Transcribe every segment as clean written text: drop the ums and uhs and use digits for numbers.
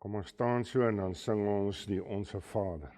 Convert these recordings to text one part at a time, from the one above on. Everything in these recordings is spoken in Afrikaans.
Kom ons staan so en dan sing ons die Onse Vader.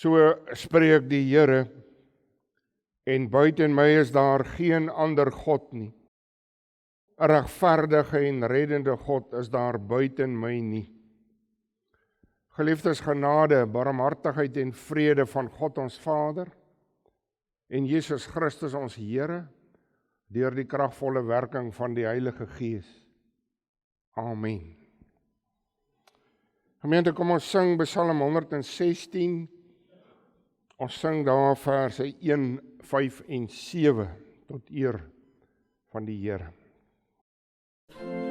So spreek die Here, en buiten my is daar geen ander God nie. 'n Regverdige en reddende God is daar buiten my nie. Geliefdes, genade, barmhartigheid en vrede van God ons Vader en Jesus Christus ons Here, deur die kragvolle werking van die Heilige Gees. Amen. Gemeente, kom ons sing Psalm 116. Ons sing daar verse 1, 5 en 7 tot eer van die Here. Amen.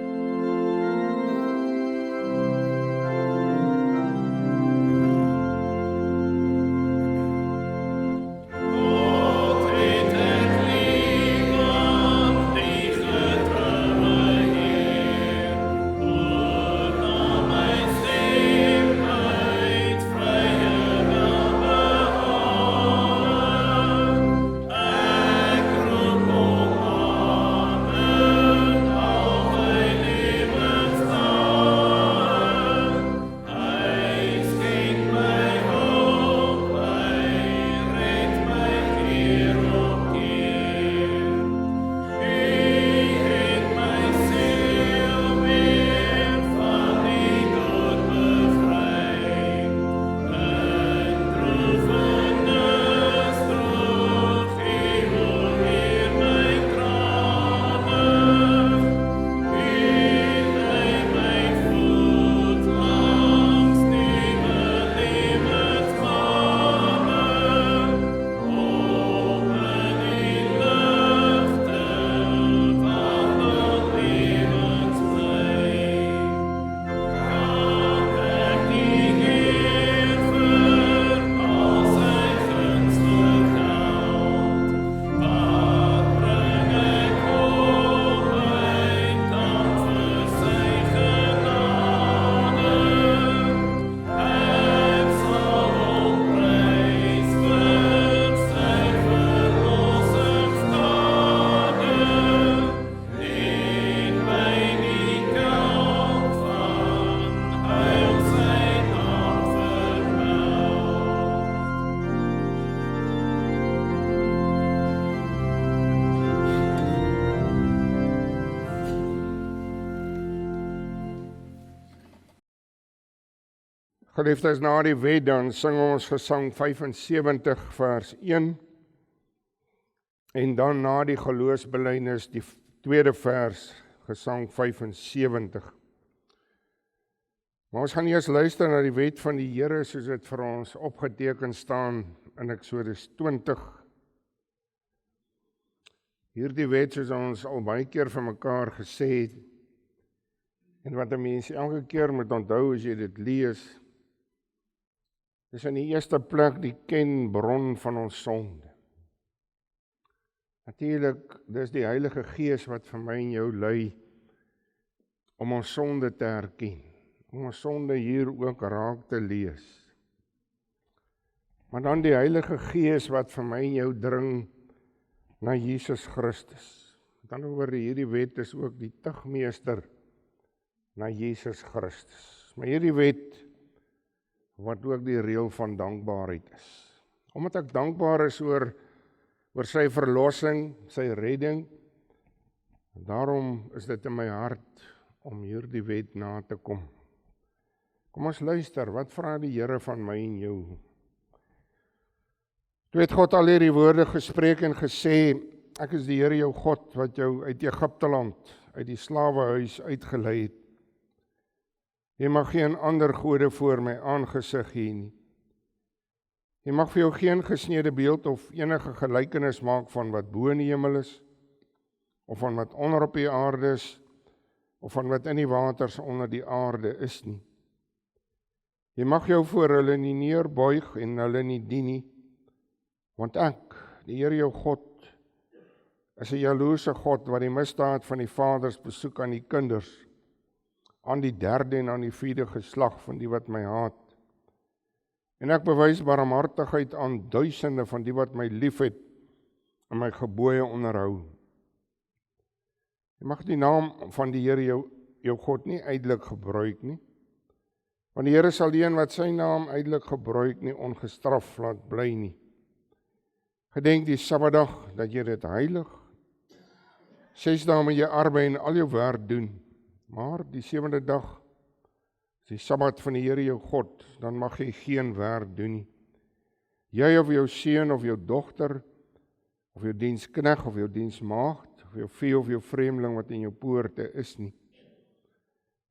Geliefdes, na die wet dan sing ons Gesang 75 vers 1 en dan na die geloofsbelijdenis die tweede vers, Gesang 75. Maar ons gaan eers luister na die wet van die Here soos dit vir ons opgeteken staan in Eksodus 20. Hierdie wet soos ons al baie keer vir mekaar gesê het, en wat 'n mens elke keer moet onthou as jy dit lees, dis in die eerste plek die kenbron van ons sonde. Natuurlik, dis die Heilige Gees wat vir my en jou lei om ons sonde te herken, om ons sonde hier ook raak te lees. Maar dan die Heilige Gees wat vir my en jou dring na Jesus Christus. Dan oor hierdie wet is ook die tugmeester na Jesus Christus. Maar hierdie wet wat ook die reël van dankbaarheid is. Omdat ek dankbaar is oor sy verlossing, sy redding, daarom is dit in my hart om hierdie wet na te kom. Kom ons luister, wat vra die Here van my en jou? Toe het God al hierdie woorde gespreek en gesê, ek is die Here jou God, wat jou uit Egipte land, uit die slawehuis uitgelei het. Jy mag geen ander gode voor my aangesig hê nie. Jy mag vir jou geen gesneede beeld of enige gelykenis maak van wat bo in die hemel is, of van wat onder op die aarde is, of van wat in die waters onder die aarde is nie. Jy mag jou voor hulle nie neerbuig en hulle nie dien nie, want ek, die Here jou God, is 'n jaloerse God wat die misdaad van die vaders besoek aan die kinders, aan die derde en aan die vierde geslag van die wat my haat. En ek bewys barmhartigheid aan duisende van die wat my liefhet en my gebooie onderhou. Jy mag die naam van die Here jou God nie uitelik gebruik nie, want die Here sal die een wat sy naam uitelik gebruik nie ongestraf laat bly nie. Gedenk die Sabbatdag dat jy dit heilig. 6 dae moet jy arbei en al jou werk doen, maar die 7de dag is die Sabbat van die Here jou God, dan mag jy geen werk doen nie. Jy of jou seun of jou dogter, of jou dienskneg of jou diensmaagd, of jou vee of jou vreemdeling wat in jou poorte is nie.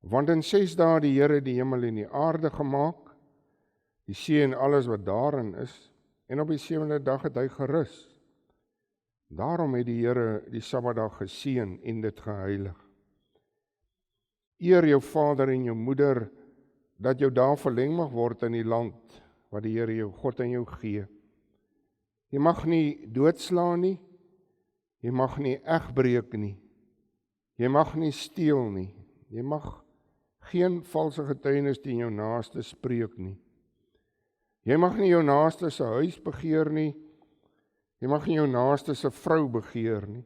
Want in 6 dae die Here die hemel en die aarde gemaak, die see en alles wat daarin is, en op die 7de dag het hy gerus. Daarom het die Here die Sabbatdag geseën en dit geheilig. Eer jou vader en jou moeder, dat jou dae verleng mag word in die land, wat die Here jou God aan jou gee. Jy mag nie doodslaan nie, jy mag nie egbreek nie, jy mag nie steel nie, jy mag geen valse getuienis teen jou naaste spreek nie. Jy mag nie jou naaste se huis begeer nie, jy mag nie jou naaste se vrou begeer nie,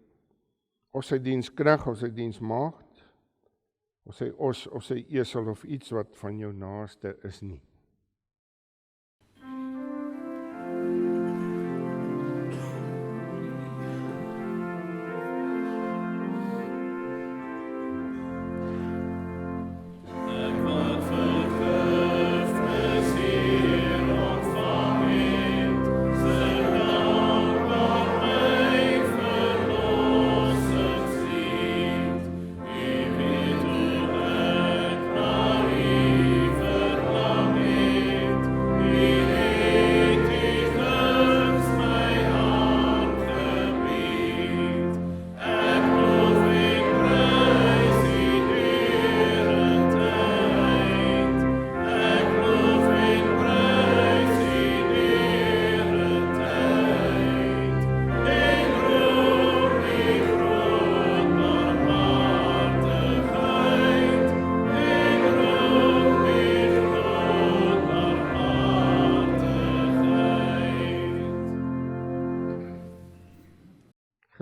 of sy dienskneg of sy diensmaagd, of sy os of sy esel of iets wat van jou naaste is nie.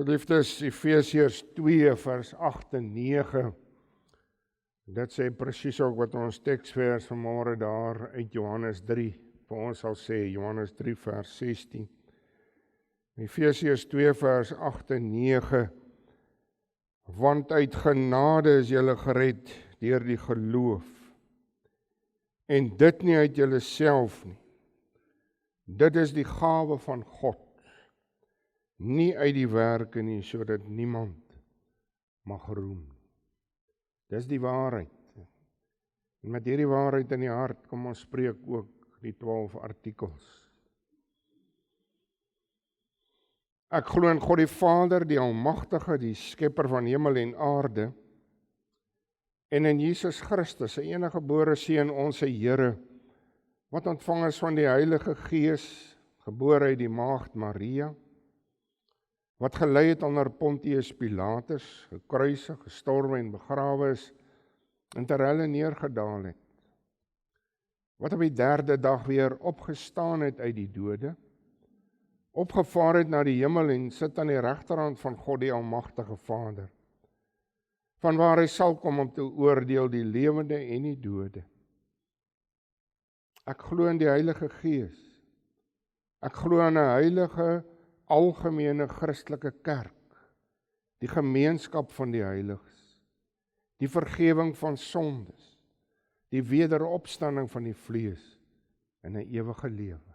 Geliefdes, Efesiërs 2 vers 8 en 9, dit sê presies ook wat ons teksvers vanmôre daar uit Johannes 3, vir ons sal sê, Johannes 3 vers 16. Efesiërs 2 vers 8 en 9, want uit genade is julle gered deur die geloof. En dit nie uit julleself nie. Dit is die gawe van God. Nie uit die werke nie, sodat niemand mag roem. Dis die waarheid. En met hierdie waarheid in die hart kom ons spreek ook die 12 artikels. Ek glo in God die Vader, die Almagtige, die Skepper van hemel en aarde, en in Jesus Christus, sy enige gebore Seun, ons Here, wat ontvang is van die Heilige Gees, gebore uit die maagd Maria, wat gelei het onder Pontius Pilatus, gekruisig, gestorwe en begrawe is, en ter helle neergedaal het, wat op die 3de dag weer opgestaan het uit die dode, opgevaar het na die hemel en sit aan die regterhand van God die Almagtige Vader, vanwaar hy sal kom om te oordeel die lewende en die dode. Ek glo in die Heilige Gees. Ek glo in 'n heilige, algemene Christelike kerk, die gemeenskap van die heiliges, die vergewing van sondes, die wederopstanding van die vlees en 'n ewige lewe.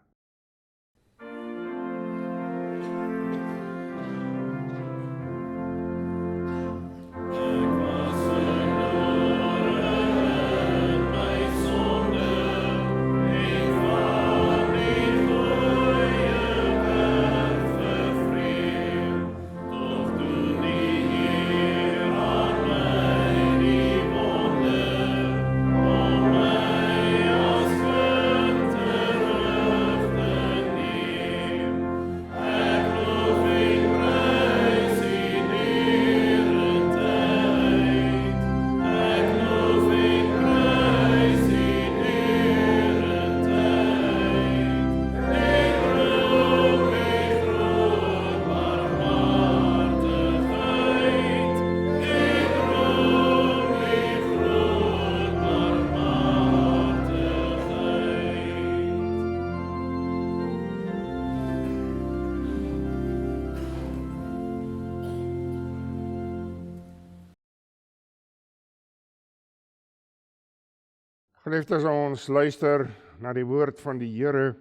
Geliefdes, ons luister na die woord van die Here,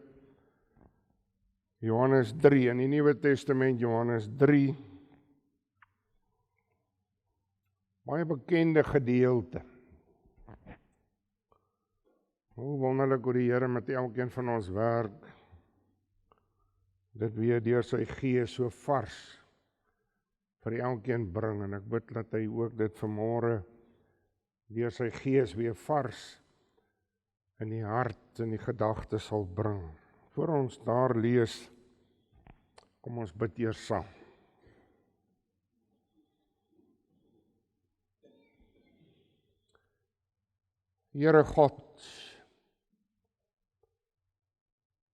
Johannes 3, in die Nuwe Testament, Johannes 3, baie bekende gedeelte. Hoe wonderlik hoe die Here met elkeen van ons werk, dit weer deur sy Gees so vars vir elkeen bring, en ek bid dat hy ook dit vanmôre deur sy Gees weer vars in die hart en die gedagte sal bring. Voor ons daar lees, kom ons bid eers saam. Here God,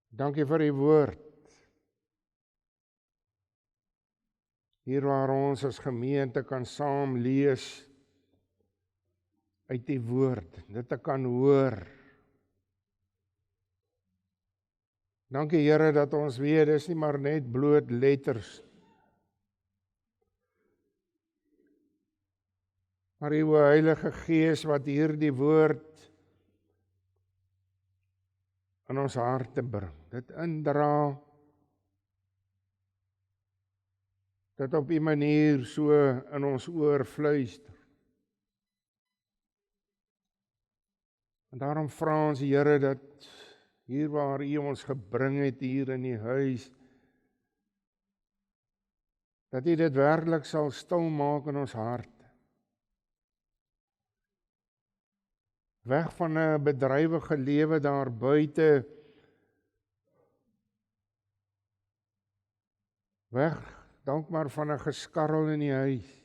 dankie vir die woord. Hier waar ons as gemeente kan saam lees uit die woord, dit te kan hoor. Dankie Here dat ons weet, dis nie maar net bloot letters, maar die Heilige Gees wat hierdie woord in ons harte bring, dit indra, dit op 'n manier so in ons oor fluister. En daarom vra ons Here dat hier waar U ons gebring het, hier in die huis, dat U dit werklik sal stil maak in ons harte. Weg van 'n bedrywige lewe daar buite, weg dalk maar van 'n geskarrel in die huis,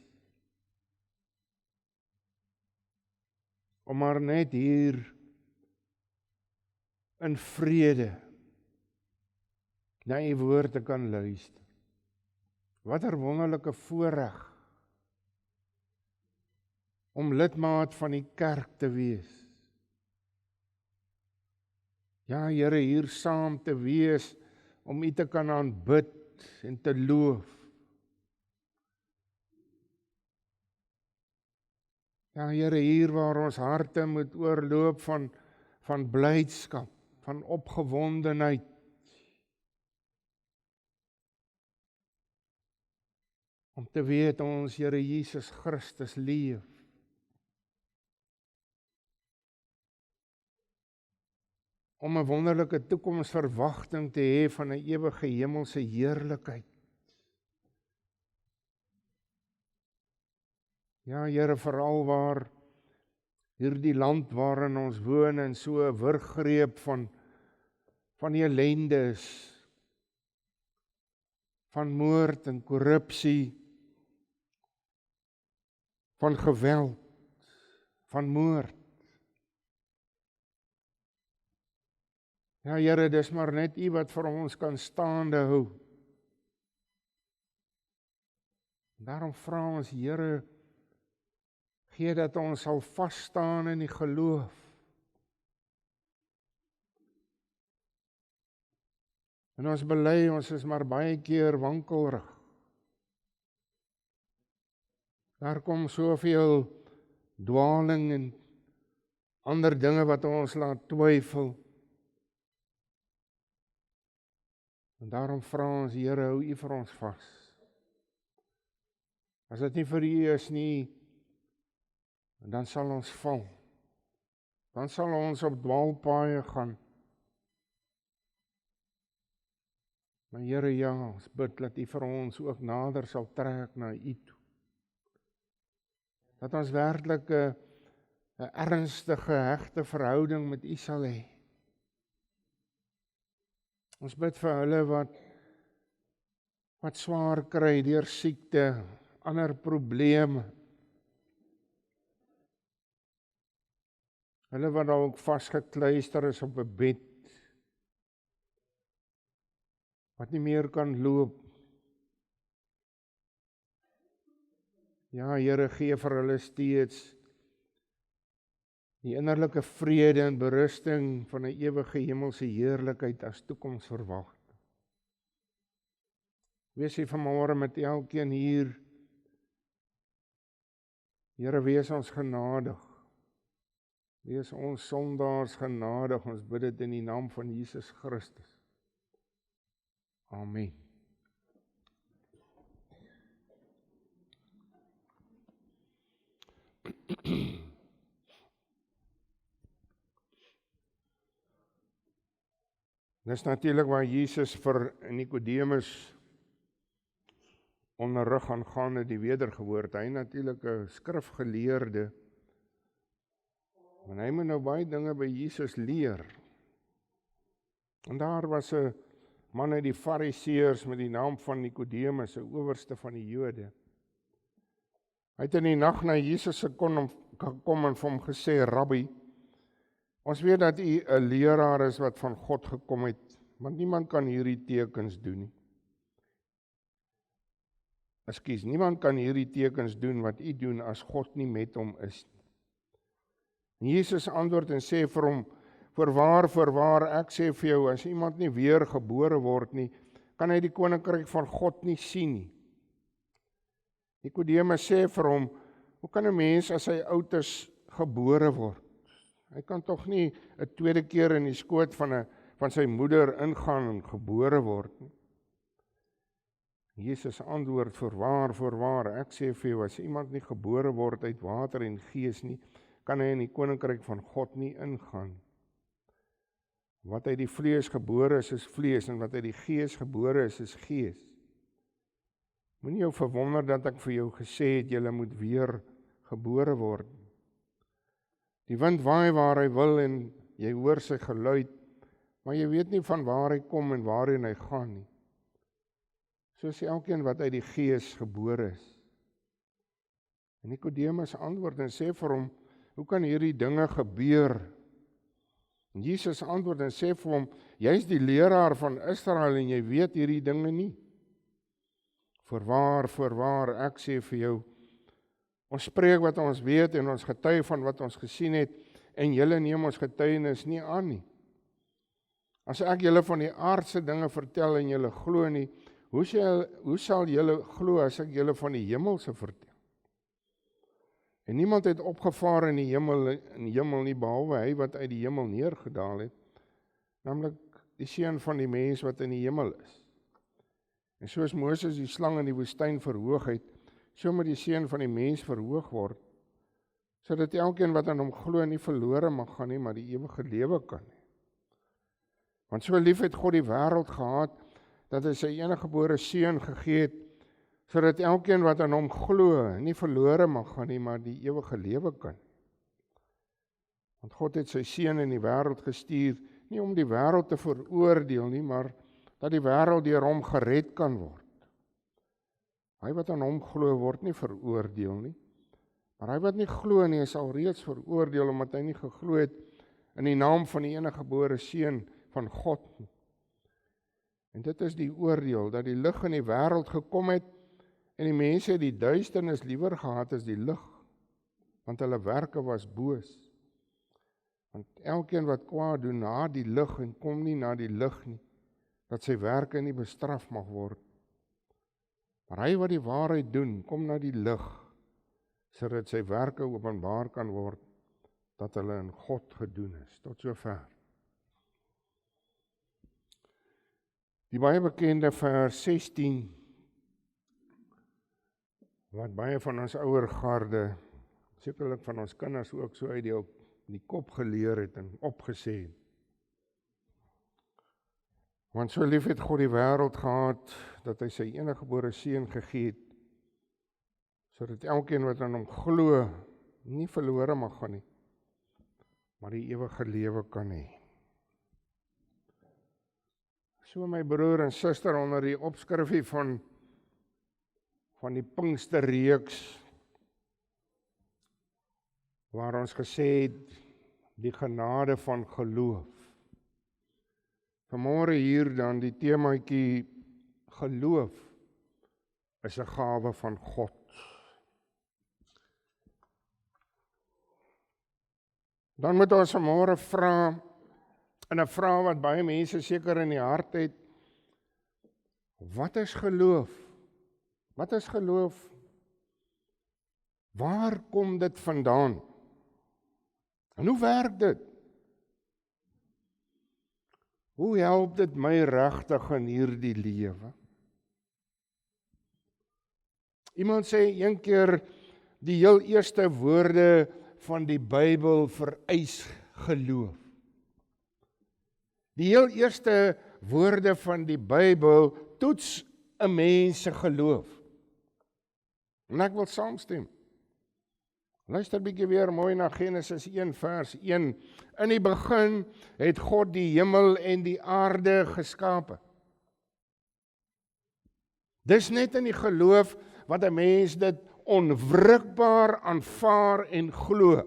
om maar net hier in vrede na U woord te kan luister. Wat 'n wonderlike voorreg om lidmaat van die kerk te wees. Ja, Here, hier saam te wees, om U te kan aanbid en te loof. Ja, Here, hier waar ons harte moet oorloop van van blydskap, van opgewondenheid. Om te weet ons Here Jesus Christus leef. Om 'n wonderlike toekomsverwagting te hê van 'n ewige hemelse heerlikheid. Ja, Here, veral waar hierdie land waarin ons woon en so 'n wurggreep van die ellende is, van moord en korrupsie, van geweld, van moord. Ja, Here, dis maar net U wat vir ons kan staande hou. Daarom vra ons, Here, gee dat ons sal vas staan in die geloof. En ons bely, ons is maar baie keer wankelrig. Daar kom soveel dwaling en ander dinge wat ons laat twyfel. En daarom vra ons, Here, hou U vir ons vas. As dit nie vir U is nie, dan sal ons val. Dan sal ons op dwaalpaaie gaan. Maar Here, ja, ons bid dat U vir ons ook nader sal trek na U toe. Dat ons werklik 'n ernstige, hegte verhouding met U sal hê. Ons bid vir hulle wat swaar kry deur siekte, ander probleme. Hulle wat dalk vasgekluister is op 'n bed, wat nie meer kan loop. Ja, Here, gee vir hulle steeds die innerlike vrede en berusting van 'n ewige hemelse heerlikheid as toekomsverwagting. Wees U vanmôre met elkeen hier. Here, wees ons genadig. Wees ons sondaars genadig. Ons bid dit in die naam van Jesus Christus. Amen. Dis natuurlik waar Jesus vir Nikodemus onderrig aangaande die wedergeboorte. Hy natuurlik 'n skrifgeleerde. En hy moet nou baie dinge by Jesus leer. En daar was 'n man uit die Fariseërs met die naam van Nikodemus, 'n owerste van die Jode. Hy het in die nag na Jesus gekom en vir hom gesê, Rabbi, ons weet dat U 'n leraar is wat van God gekom het, want niemand kan hierdie tekens doen nie. Niemand kan hierdie tekens doen wat U doen as God nie met hom is nie. En Jesus antwoord en sê vir hom, Voorwaar, ek sê vir jou, as iemand nie weer gebore word nie, kan hy die koninkryk van God nie sien nie. Nikodemus sê vir hom, hoe kan 'n mens as hy oud is gebore word? Hy kan tog nie 'n tweede keer in die skoot van sy moeder ingaan en gebore word nie. Jesus antwoord, Voorwaar, ek sê vir jou, as iemand nie gebore word uit water en gees nie, kan hy in die koninkryk van God nie ingaan. Wat uit die vlees gebore is vlees, en wat uit die gees gebore is gees. Moenie jou verwonder dat ek vir jou gesê het, jy moet weer gebore word. Die wind waai waar hy wil en jy hoor sy geluid, maar jy weet nie van waar hy kom en waarheen hy gaan nie. Soos elkeen wat uit die gees gebore is. En Nikodemus antwoord en sê vir hom, hoe kan hierdie dinge gebeur? En Jesus antwoord en sê vir hom, jy is die leraar van Israel en jy weet hierdie dinge nie. Voorwaar, ek sê vir jou, ons spreek wat ons weet en ons getuig van wat ons gesien het en julle neem ons getuienis nie aan nie. As ek julle van die aardse dinge vertel en julle glo nie, hoe sal julle glo as ek julle van die hemelse vertel? En niemand het opgevaar in die hemel nie, behalwe hy wat uit die hemel neergedaal het, naamlik die seun van die mens wat in die hemel is. En soos Moses die slang in die woestyn verhoog het, so moet die seun van die mens verhoog word, sodat elkeen wat aan hom glo nie verlore mag gaan nie, maar die ewige lewe kan nie. Want so lief het God die wêreld gehad, dat hy sy eniggebore seun gegee het, sodat elkeen wat aan hom glo nie verlore mag gaan nie, maar die ewige lewe kan nie. Want God het sy seun in die wêreld gestuur, nie om die wêreld te veroordeel nie, maar dat die wêreld deur hom gered kan word. Hy wat aan hom glo word nie veroordeel nie, maar hy wat nie glo nie is al reeds veroordeel, omdat hy nie geglo het in die naam van die eniggebore seun van God nie. En dit is die oordeel, dat die lig in die wêreld gekom het, en die mense het die duisternis liewer gehad as die lig, want hulle werke was boos. Want elkeen wat kwaad doen na die lig en kom nie na die lig nie, dat sy werke nie bestraf mag word. Maar hy wat die waarheid doen, kom na die lig, sodat sy werke openbaar kan word, dat hulle in God gedoen is. Tot sover. Die baie bekende vers 16, wat baie van ons ouer garde, sekerlik van ons kinders ook so uit die kop geleer het en opgesê. Want so lief het God die wêreld gehad, dat hy sy eniggebore seun gegee het, sodat elkeen wat aan hom glo, nie verlore mag gaan nie, maar die ewige lewe kan hê. So my broer en suster, onder die opskrifie van die Pinksterreeks, waar ons gesê het, die genade van geloof. Vanmôre hier dan die temaatjie, geloof is 'n gawe van God. Dan moet ons vanmôre vra, en 'n vraag wat baie mense seker in die hart het, wat is geloof? Wat is geloof? Waar kom dit vandaan? En hoe werk dit? Hoe help dit my regtig in hierdie lewe? Iemand sê een keer, die heel eerste woorde van die Bybel vereis geloof. Die heel eerste woorde van die Bybel toets 'n mens se geloof. En ek wil saamstem. Luister bietjie weer mooi na Genesis 1 vers 1. In die begin het God die hemel en die aarde geskape. Dis net in die geloof wat 'n mens dit onwrikbaar aanvaar en glo.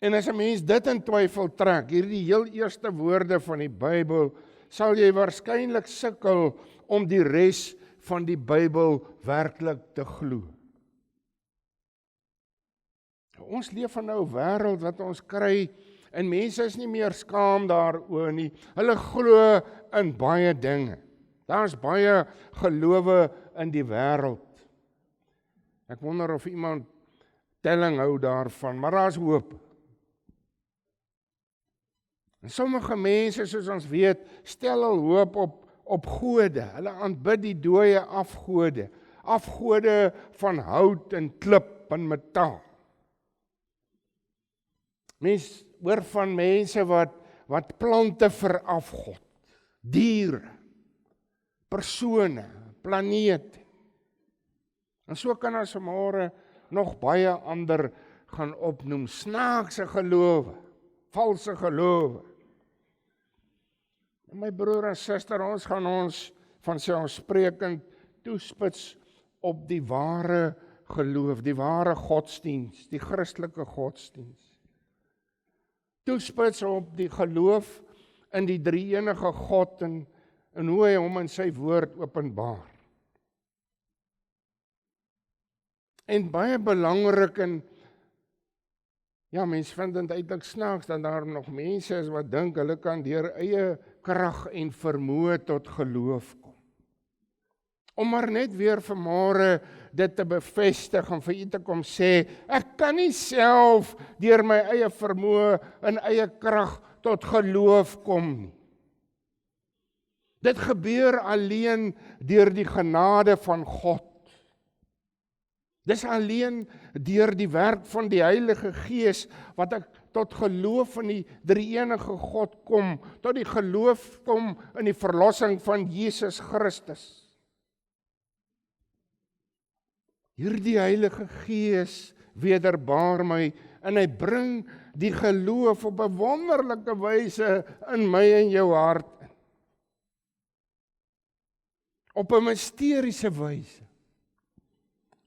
En as 'n mens dit in twyfel trek, hierdie heel eerste woorde van die Bybel, sal jy waarskynlik sukkel om die res van die Bybel werklik te glo. Ons leef in 'n wêreld wat ons kry, en mense is nie meer skaam daaroor nie. Hulle glo in baie dinge. Daar's baie gelowe in die wêreld. Ek wonder of iemand telling hou daarvan, maar daar's hoop. En sommige mense, soos ons weet, stel al hoop op gode. Hulle aanbid die dooie afgode. Afgode van hout en klip en metaal. Mens hoor van mense wat plante verafgod, diere, persone, planete. En so kan ons vanmôre nog baie ander gaan opnoem, snaakse gelowe, valse gelowe. En my broer en suster, ons gaan ons vanselfsprekend toespits op die ware geloof, die ware godsdienst, die Christelike godsdienst. Toespits op die geloof in die drie-enige God en hoe hy hom in sy woord openbaar. En baie belangrik, en ja, mens vind dit eintlik snaaks dat daar nog mense is wat dink hulle kan deur eie krag en vermoë tot geloof kom. Om maar net weer vanmôre dit te bevestig en vir u te kom sê, ek kan nie self deur my eie vermoë en eie krag tot geloof kom nie. Dit gebeur alleen deur die genade van God. Dis alleen deur die werk van die Heilige Gees wat ek tot geloof in die drie-enige God kom, tot die geloof kom in die verlossing van Jesus Christus. Hierdie Heilige Gees wederbaar my en hy bring die geloof op 'n wonderlike wyse in my en jou hart. Op 'n misteriese wyse.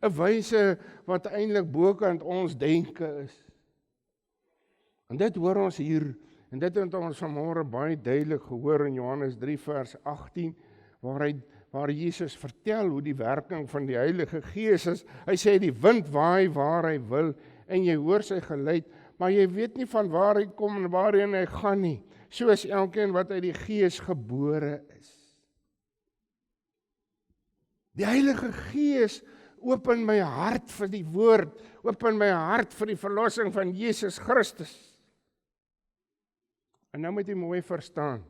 'n Wyse wat eintlik bokant ons denke is. En dit hoor ons hier, en dit het ons vanmôre baie duidelik gehoor in Johannes 3 vers 18, waar Jesus vertel hoe die werking van die Heilige Gees is. Hy sê die wind waai waar hy wil, en jy hoor sy geluid, maar jy weet nie van waar hy kom en waarheen hy gaan nie. So is elkeen wat uit die Gees gebore is. Die Heilige Gees open my hart vir die woord, open my hart vir die verlossing van Jesus Christus. En nou moet jy mooi verstaan,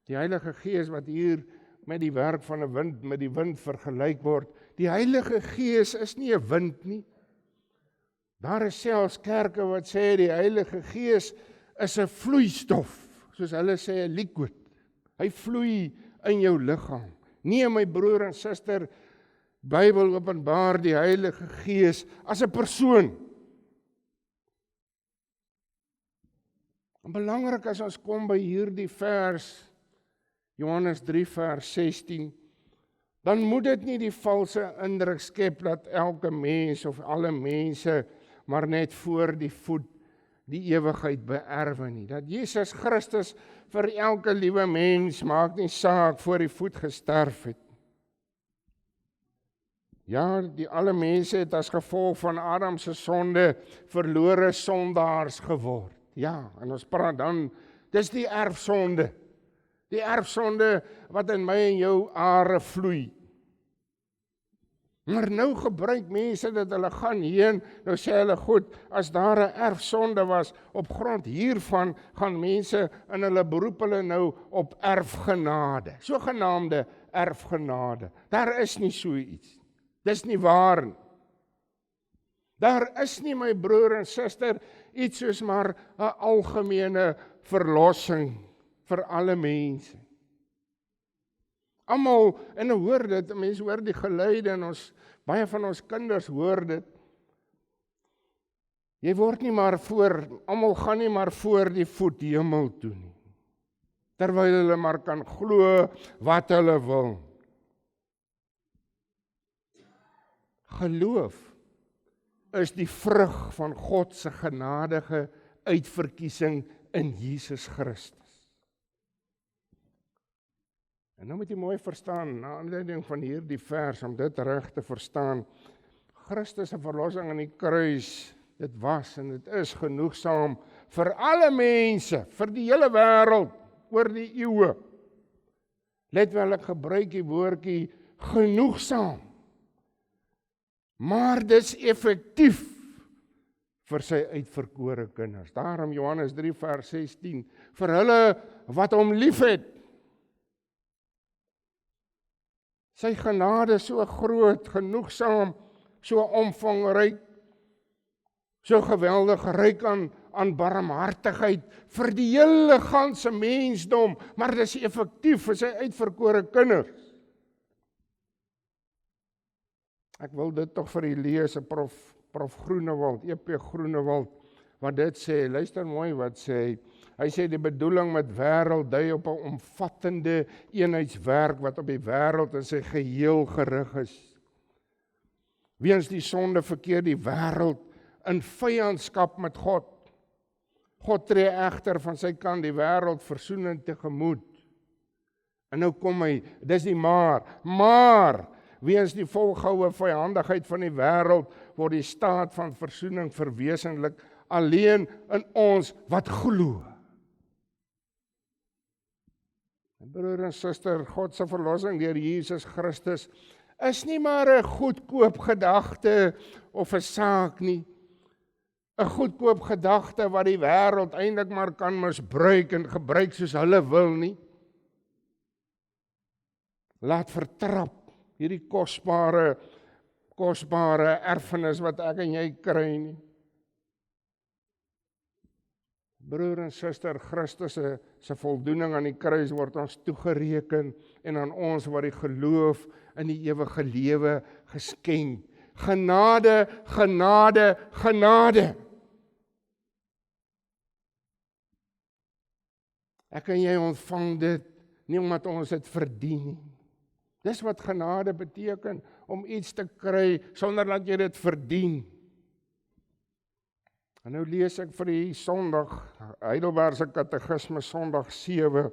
die Heilige Gees wat hier met die werk van 'n wind, met die wind vergelyk word, die Heilige Gees is nie 'n wind nie. Daar is selfs kerke wat sê die Heilige Gees is 'n vloeistof, soos hulle sê 'n liquid. Hy vloei in jou liggaam. Nee, my broer en suster, Bybel openbaar die Heilige Gees as 'n persoon. En belangrik as ons kom by hierdie vers, Johannes 3 vers 16, dan moet dit nie die valse indruk skep dat elke mens of alle mense maar net voor die voet die ewigheid beerwe nie. Dat Jesus Christus vir elke liewe mens, maak nie saak, voor die voet gesterf het. Ja, die alle mense het as gevolg van Adam se sonde verlore sondaars geword. Ja, en ons praat dan, dis die erfsonde. Die erfsonde wat in my en jou are vloei. Maar nou gebruik mense dat hulle gaan heen, nou sê hulle goed, as daar 'n erfsonde was, op grond hiervan gaan mense in hulle beroep hulle nou op erfgenade, sogenaamde erfgenade. Daar is nie so iets. Dis nie waar nie. Daar is nie, my broer en suster, iets soos maar 'n algemene verlossing vir alle mense. Almal, en hoor dit, mense hoor die geluide en baie van ons kinders hoor dit. Jy word nie maar almal gaan nie maar voor die voet hemel toe nie. Terwyl hulle maar kan glo wat hulle wil. Geloof is die vrug van God se genadige uitverkiesing in Jesus Christus. En nou moet jy mooi verstaan, na aanleiding van hierdie vers, om dit reg te verstaan, Christus se verlossing aan die kruis, dit was en dit is genoegsaam vir alle mense, vir die hele wêreld, oor die eeue. Let wel, ek gebruik die woordjie genoegsaam. Maar dis effektief vir sy uitverkore kinders. Daarom Johannes 3 vers 16, vir hulle wat hom liefhet. Sy genade so groot, genoegsaam, so omvangryk, so geweldig ryk aan barmhartigheid vir die hele ganse mensdom, maar dis effektief vir sy uitverkore kinders. Ek wil dit tog vir u lees, Prof Groenewald, EP Groenewald, wat dit sê, luister mooi wat sê hy sê die bedoeling met wêreld dui op 'n omvattende eenheidswerk wat op die wêreld in sy geheel gerig is. Weens die sonde verkeer die wêreld in vyandskap met God. God tree egter van sy kant die wêreld versoenend tegemoet. En nou kom hy, dis die maar weens die volgehoue vyandigheid van die wêreld word die staat van versoening verwesenlik alleen in ons wat glo. Broer en suster, God se verlossing deur Jesus Christus is nie maar 'n goedkoop gedagte of 'n saak nie. 'n Goedkoop gedagte wat die wêreld eintlik maar kan misbruik en gebruik soos hulle wil nie. Laat vertrap hierdie kosbare erfenis wat ek en jy kry nie. Broer en suster, Christus se voldoening aan die kruis word ons toegereken en aan ons wat die geloof in die ewige lewe geskenk. Genade, genade, genade. Ek en jy ontvang dit nie omdat ons dit verdien nie. Dis wat genade beteken, om iets te kry sonder dat jy dit verdien. En nou lees ek vir die Sondag, Heidelbergse Katekisme Sondag 7,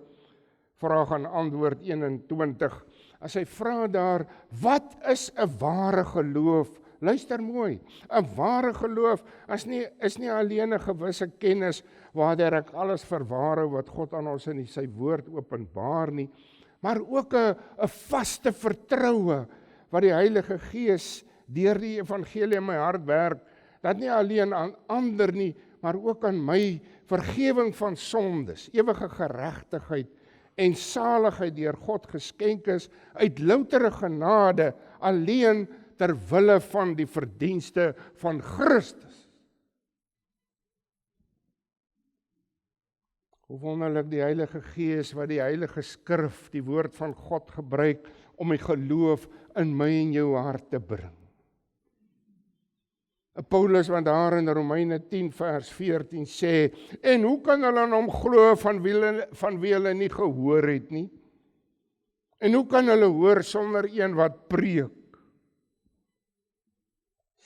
vraag en antwoord 21. As hy vra daar, wat is 'n ware geloof? Luister mooi, 'n ware geloof is nie alleen 'n gewisse kennis waardeur ek alles verware wat God aan ons in sy woord openbaar nie, maar ook 'n vaste vertroue wat die Heilige Gees deur die evangelie in my hart werk, dat nie alleen aan ander nie, maar ook aan my vergewing van sondes, ewige geregtigheid en saligheid deur God geskenk is uit loutere genade, alleen ter wille van die verdienste van Christus. Hoe wonderlik die Heilige Gees wat die Heilige Skrif, die woord van God gebruik om die geloof in my en jou hart te bring. Paulus wat daar in Romeine 10 vers 14 sê, en hoe kan hulle aan hom glo van wie hulle nie gehoor het nie? En hoe kan hulle hoor sonder een wat preek?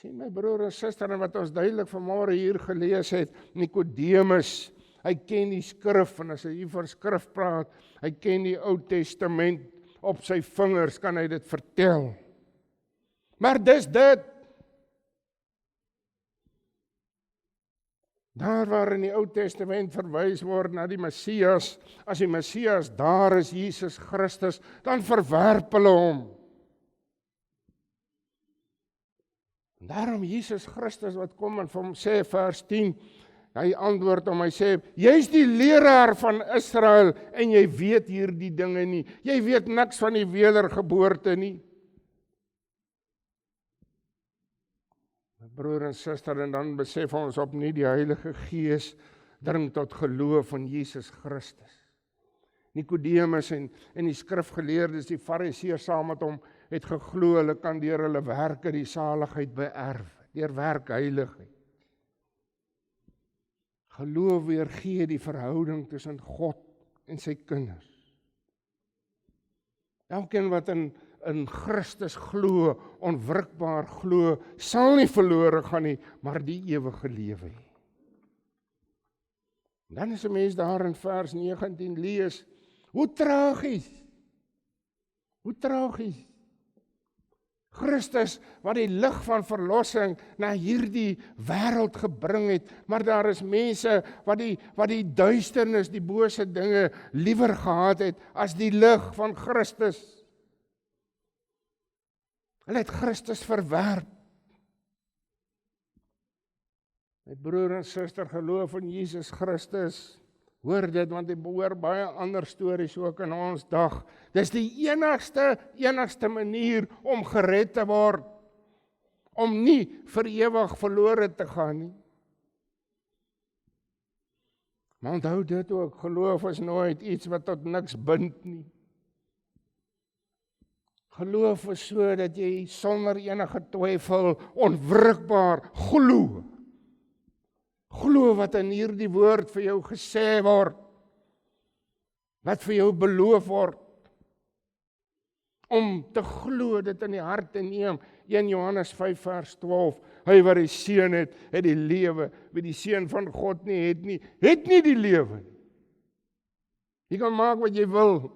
Sien my broer en suster, en wat ons duidelik vanmôre hier gelees het, Nikodemus, hy ken die skrif, en as hy hier van skrif praat, hy ken die Ou Testament op sy vingers, kan hy dit vertel. Maar dis dit. Daar waar in die Ou Testament verwys word na die Messias, as die Messias daar is, Jesus Christus, dan verwerp hulle hom. En daarom Jesus Christus wat kom en vir hom sê, vers 10, hy antwoord hom, hy sê, jy is die leraar van Israel, en jy weet hierdie dinge nie. Jy weet niks van die wedergeboorte nie. Broer en suster, en dan besef ons opnuut die Heilige Gees dring tot geloof in Jesus Christus. Nikodemus en die skrifgeleerdes, die Fariseërs saam met hom, het geglo, hulle kan deur hulle werke die saligheid beerf, deur werkheiligheid. Geloof weergee die verhouding tussen God en sy kinders. Elkeen wat in Christus glo, onwrikbaar glo, sal nie verlore gaan nie, maar die ewige lewe hê. Dan is 'n mens daar in vers 19 lees, hoe tragies, Christus wat die lig van verlossing na hierdie wêreld gebring het, maar daar is mense wat die duisternis, die bose dinge liewer gehad het as die lig van Christus. Hulle het Christus verwerp. My broer en suster, geloof in Jesus Christus. Hoor dit, want jy behoor baie ander stories ook in ons dag. Dis die enigste manier om gered te word. Om nie vir ewig verlore te gaan nie. Maar onthou dit ook, geloof is nooit iets wat tot niks bind nie. Geloof is so dat jy sonder enige twyfel onwrikbaar glo. Glo wat in hierdie woord vir jou gesê word. Wat vir jou beloof word. Om te glo, dit in die hart te neem. 1 Johannes 5 vers 12. Hy wat die seun het die lewe. Wie die seun van God nie het nie die lewe. Jy kan maak wat jy wil.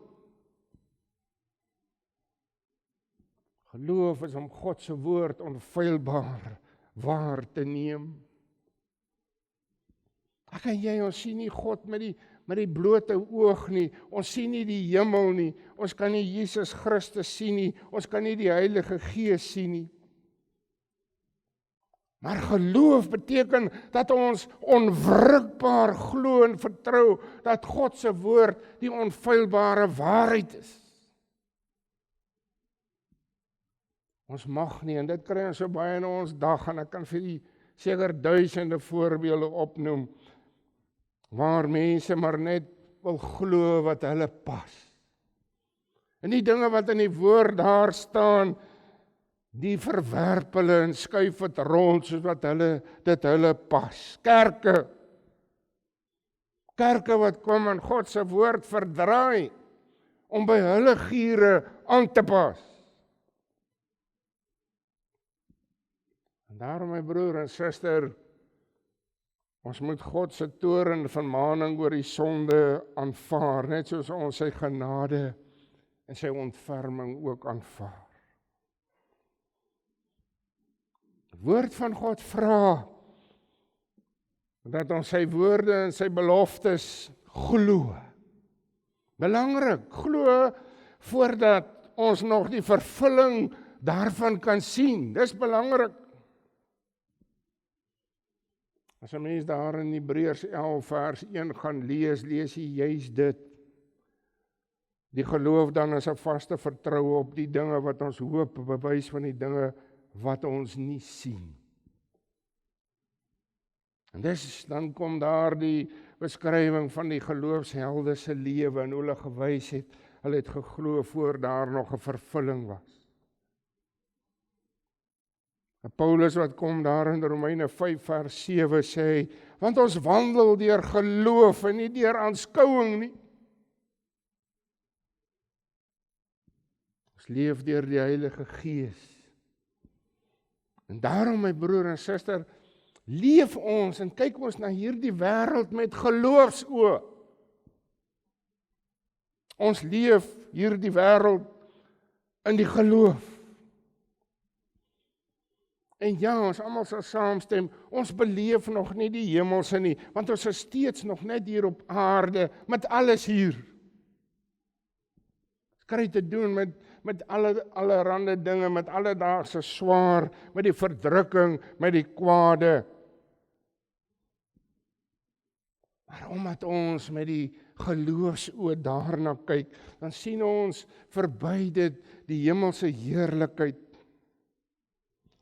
Geloof is om God se woord onfeilbaar waar te neem. Ek en jy, ons sien nie God met met die blote oog nie. Ons sien nie die hemel nie. Ons kan nie Jesus Christus sien nie. Ons kan nie die Heilige Gees sien nie. Maar geloof beteken dat ons onwrikbaar glo en vertrou dat God se woord die onfeilbare waarheid is. Ons mag nie, en dit kry ons so baie in ons dag, en ek kan vir die seker duisende voorbeelde opnoem, waar mense maar net wil glo wat hulle pas. En die dinge wat in die woord daar staan, die verwerp hulle en skuif het rond soos wat hulle pas. Kerke wat kom en God se woord verdraai, om by hulle giere aan te pas. En daarom my broer en suster, ons moet God se toorn en vermaning oor die sonde aanvaar, net soos ons sy genade en sy ontferming ook aanvaar. Die woord van God vra dat ons sy woorde en sy beloftes glo. Belangrik, glo voordat ons nog die vervulling daarvan kan sien. Dis belangrik. As 'n mens daar in Hebreërs 11 vers 1 gaan lees jy juis dit. Die geloof dan is 'n vaste vertroue op die dinge wat ons hoop, bewys van die dinge wat ons nie sien. En dan kom daar die beskrywing van die geloofshelde se lewe en hoe hulle gewys het, hulle het geglo voor daar nog 'n vervulling was. En Paulus wat kom daar in Romeine 5 vers 7 sê, want ons wandel deur geloof en nie deur aanskouing nie. Ons leef deur die Heilige Gees. En daarom my broer en suster, leef ons en kyk ons na hierdie wêreld met geloofsoë. Ons leef hierdie wêreld in die geloof. En ja, ons almal sal saamstem, ons beleef nog nie die hemelse nie, want ons is steeds nog net hier op aarde, met alles hier. Ons kry te doen met allerhande dinge, met alledaagse swaar, met die verdrukking, met die kwade. Maar omdat ons met die geloofsoë daarna kyk, dan sien ons verby dit die hemelse heerlikheid.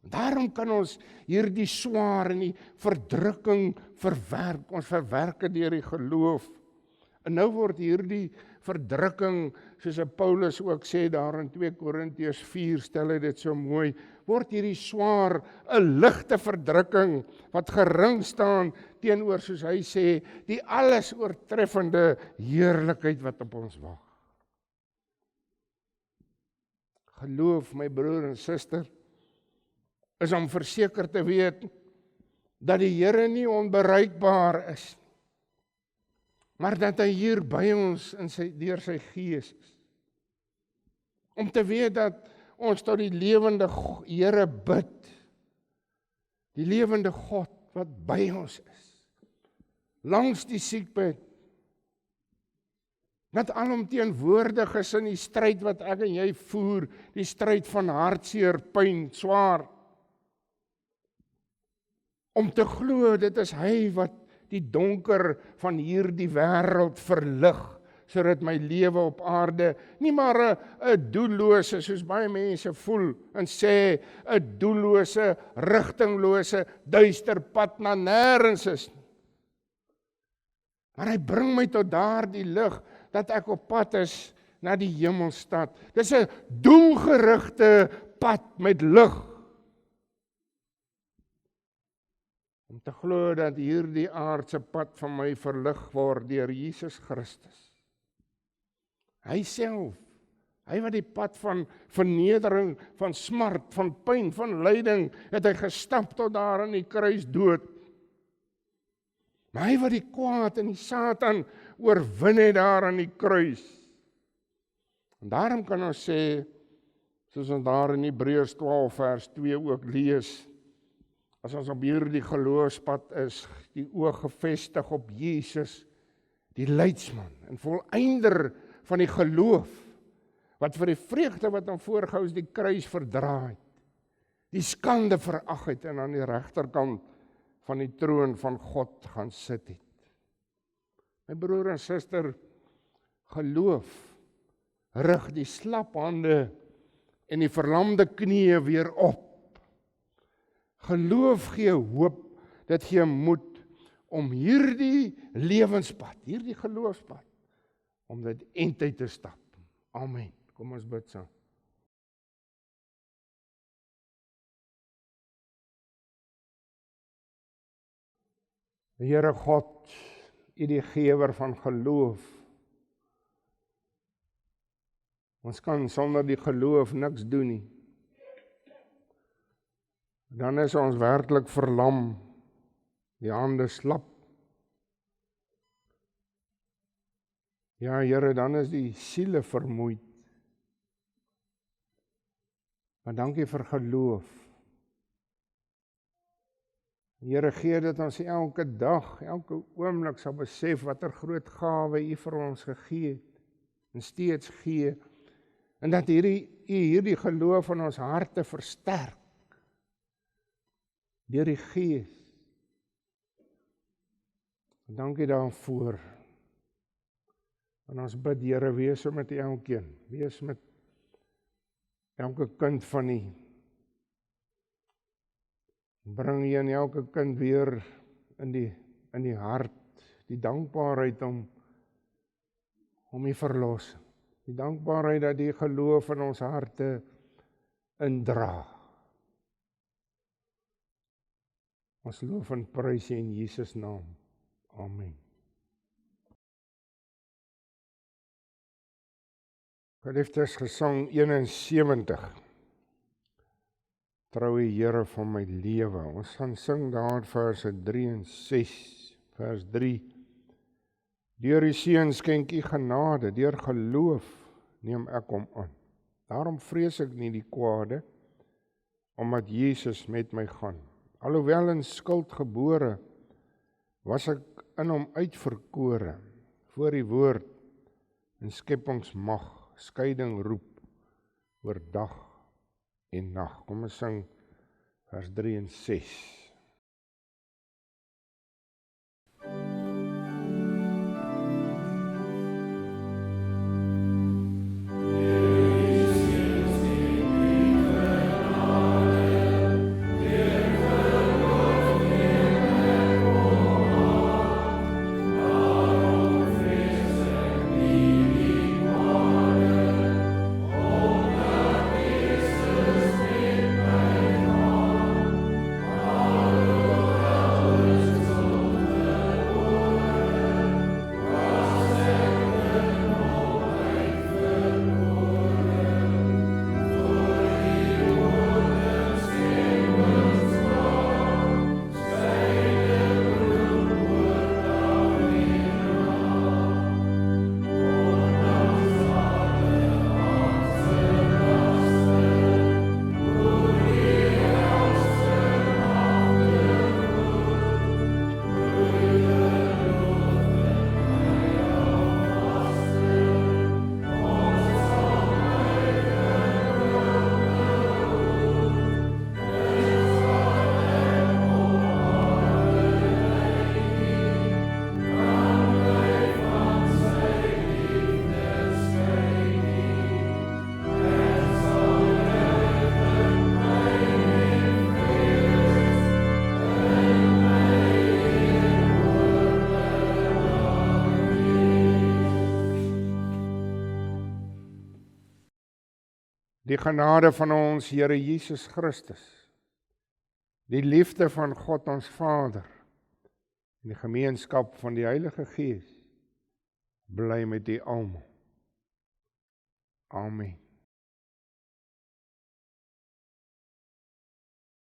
Daarom kan ons hierdie swaar en die verdrukking verwerk. Ons verwerk dit deur die geloof. En nou word hierdie verdrukking, soos Paulus ook sê daar in 2 Korintiërs 4, stel hy dit so mooi, word hierdie swaar 'n ligte verdrukking wat gering staan teenoor, soos hy sê, die alles oortreffende heerlikheid wat op ons wag. Geloof, my broer en suster, is om verseker te weet dat die Here nie onbereikbaar is, maar dat hy hier by ons deur sy Gees is. Om te weet dat ons tot die lewende Here bid, die lewende God wat by ons is, langs die siekbed, wat alomteenwoordig is in die stryd wat ek en jy voer, die stryd van hartseer, pyn, swaar. Om te glo, dit is hy wat die donker van hierdie wêreld verlig, sodat my lewe op aarde nie maar 'n doellose, soos baie mense voel en sê, 'n doellose, rigtinglose, duister pad na nêrens is. Maar hy bring my tot daardie lig, dat ek op pad is na die hemelstad. Dis 'n doelgerigte pad met lig. Om te glo dat hierdie aardse pad van my verlig word deur Jesus Christus. Hy self, hy wat die pad van vernedering, van smart, van pyn, van lyding, het hy gestap tot daar aan die kruis dood. Maar hy wat die kwaad en die Satan oorwin het daar aan die kruis. En daarom kan ons sê, soos ons daar in Hebreërs 12 vers 2 ook lees, as ons op hierdie geloofspad is, die oog gefestig op Jesus, die leidsman en volëinder van die geloof, wat vir die vreugde wat hom voorgehou is die kruis verdra het, die skande verag het en aan die regterkant van die troon van God gaan sit het. My broer en suster, geloof rig die slap hande en die verlamde knieë weer op. Geloof gee hoop, dit gee moed om hierdie lewenspad, hierdie geloofspad, om dit eindtyd te stap. Amen. Kom ons bid saam. Here God, U die gewer van geloof. Ons kan sonder die geloof niks doen nie. Dan is ons werklik verlam, die hande slap. Ja, Here, dan is die siele vermoeid. Maar dankie vir geloof. Here, gee dat ons elke dag, elke oomblik sal besef watter groot gawe U vir ons gegee het en steeds gee, en dat U hierdie geloof in ons harte versterk deur die Gees. Dankie daarvoor. En ons bid, Here, wees met elkeen, wees met elke kind van U. Bring U in elke kind weer in die hart, die dankbaarheid om U verlossing. Die dankbaarheid dat die geloof in ons harte indra. Ons loof en prys U in Jesus naam. Amen. Geliefdes, Gesang 71. Troue Here van my lewe. Ons gaan sing daar verse 3 en 6. Vers 3. Deur die Seun skenk U genade, deur geloof neem ek hom aan. Daarom vrees ek nie die kwade, omdat Jesus met my gaan. Alhoewel in skuld gebore, was ek in hom uitverkore, voor die woord en skepingsmag, skeiding roep, oor dag en nag. Kom ons sing vers 3 en 6. Die genade van ons Here Jesus Christus, die liefde van God ons Vader, en die gemeenskap van die Heilige Gees, bly met u almal. Amen.